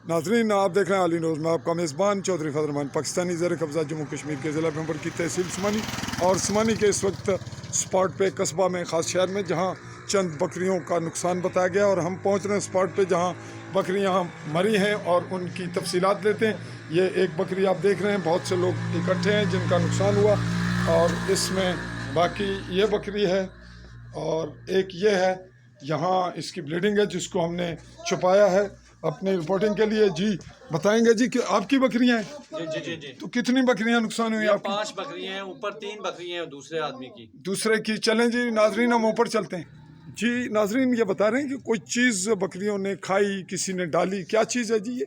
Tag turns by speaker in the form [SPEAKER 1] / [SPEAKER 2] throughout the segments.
[SPEAKER 1] नाजरीन, आप देख रहे हैं आली न्यूज़ में आपका मेज़बान चौधरी फजल रहमान। पाकिस्तानी ज़र कब्ज़ा जम्मू कश्मीर के ज़िला मेंबर की तहसील स्मानी और स्मानी के इस वक्त स्पॉट पे कस्बा में ख़ास शहर में जहां चंद बकरियों का नुकसान बताया गया और हम पहुंच रहे हैं स्पॉट पे जहां बकरियां मरी हैं और उनकी तफसीलात लेते हैं। ये एक बकरी आप देख रहे हैं, बहुत से लोग इकट्ठे हैं जिनका नुकसान हुआ और इसमें बाकी ये बकरी है और एक ये है, यहाँ इसकी ब्लीडिंग है जिसको हमने छुपाया है अपनी रिपोर्टिंग के लिए। जी बताएंगे जी कि आपकी बकरियां हैं?
[SPEAKER 2] जी जी जी जी।
[SPEAKER 1] तो कितनी बकरियां नुकसान हुई आपकी?
[SPEAKER 2] 5 बकरियां हैं, ऊपर 3 बकरियां हैं दूसरे आदमी की।
[SPEAKER 1] दूसरे की? चलें जी नाजरीन, हम ऊपर चलते हैं। जी नाजरीन, ये बता रहे हैं कि कोई चीज़ बकरियों ने खाई, किसी ने डाली, क्या चीज़ है जी? ये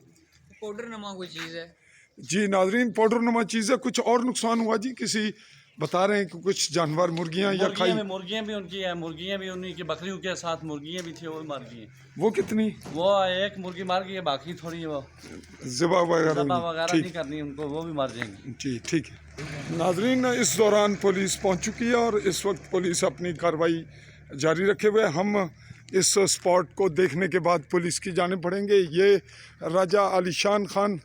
[SPEAKER 3] पाउडर नमा कोई चीज़ है
[SPEAKER 1] जी नाजरीन, पाउडर नुमा चीज़ है। कुछ और नुकसान हुआ जी? किसी बता रहे हैं कि कुछ जानवर मुर्गियां या खाई?
[SPEAKER 2] मुर्गियां भी उनकी है, मुर्गियां भी उन्हीं की, बकरियों के साथ मुर्गियां भी थी, वो मर गई हैं।
[SPEAKER 1] वो कितनी?
[SPEAKER 2] वो एक मुर्गी मर गई है, बाकी थोड़ी वो
[SPEAKER 1] ज़िबा
[SPEAKER 2] दबा
[SPEAKER 1] वगैरह?
[SPEAKER 2] वगैरह
[SPEAKER 1] ठीक
[SPEAKER 2] नहीं करनी उनको, वो भी मर जाएंगी।
[SPEAKER 1] जी ठीक है। नाजरीन, इस दौरान पुलिस पहुंच चुकी है और इस वक्त पुलिस अपनी कार्रवाई जारी रखे हुए। हम इस स्पॉट को देखने के बाद पुलिस की जानिब बढ़ेंगे। ये राजा आलीशान खान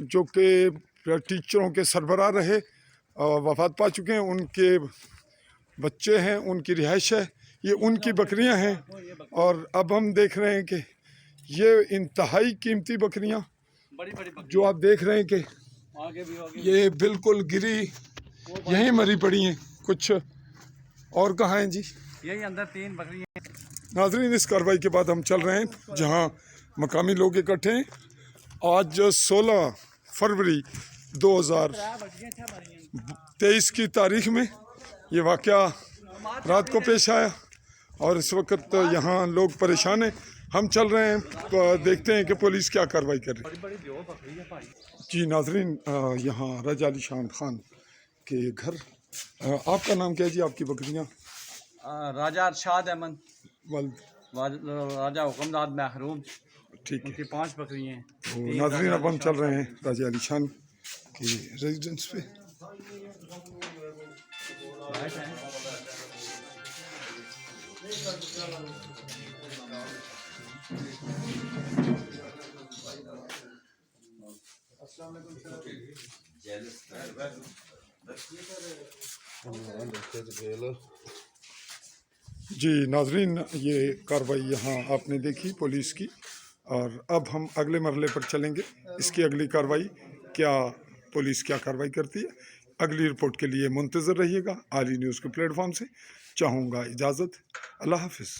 [SPEAKER 1] जो कि टीचरों के सरबराह रहे, वफात पा चुके हैं, उनके बच्चे हैं, उनकी रिहाइश है, ये उनकी बकरियां हैं। और अब हम देख रहे हैं कि ये इंतहाई कीमती बकरियां
[SPEAKER 2] बड़ी बड़ी
[SPEAKER 1] जो आप देख रहे हैं कि
[SPEAKER 2] आगे भी
[SPEAKER 1] ये बिल्कुल गिरी यहीं मरी पड़ी हैं। कुछ और कहाँ हैं जी?
[SPEAKER 2] यही अंदर 3 बकरियां।
[SPEAKER 1] नाजरीन, इस कार्रवाई के बाद हम चल रहे हैं जहां मकामी लोग इकट्ठे हैं। आज 16 फरवरी 2023 की तारीख में ये वाक़या रात को पेश आया और इस वक्त यहाँ लोग परेशान हैं। हम चल रहे हैं, देखते हैं कि पुलिस क्या कार्रवाई कर रही है। जी नाजरीन, यहाँ राजा आलीशान खान के घर। आपका नाम क्या है जी? आपकी बकरियाँ?
[SPEAKER 2] राजा अरशाद अहमद
[SPEAKER 1] वल्द।
[SPEAKER 2] राजा हुक्मदाद महरूम,
[SPEAKER 1] ठीक है।
[SPEAKER 2] उनकी 5 बकरियां हैं।
[SPEAKER 1] तो नाजरीन, अब हम चल रहे हैं राजा आलीशान की रेजिडेंस पे। जी नाजरीन, ये कार्रवाई यहाँ आपने देखी पुलिस की और अब हम अगले मरहले पर चलेंगे। इसकी अगली कार्रवाई क्या, पुलिस क्या कार्रवाई करती है, अगली रिपोर्ट के लिए मुंतज़र रहिएगा आली न्यूज़ के प्लेटफॉर्म से। चाहूँगा इजाज़त। अल्लाह हाफ़िज़।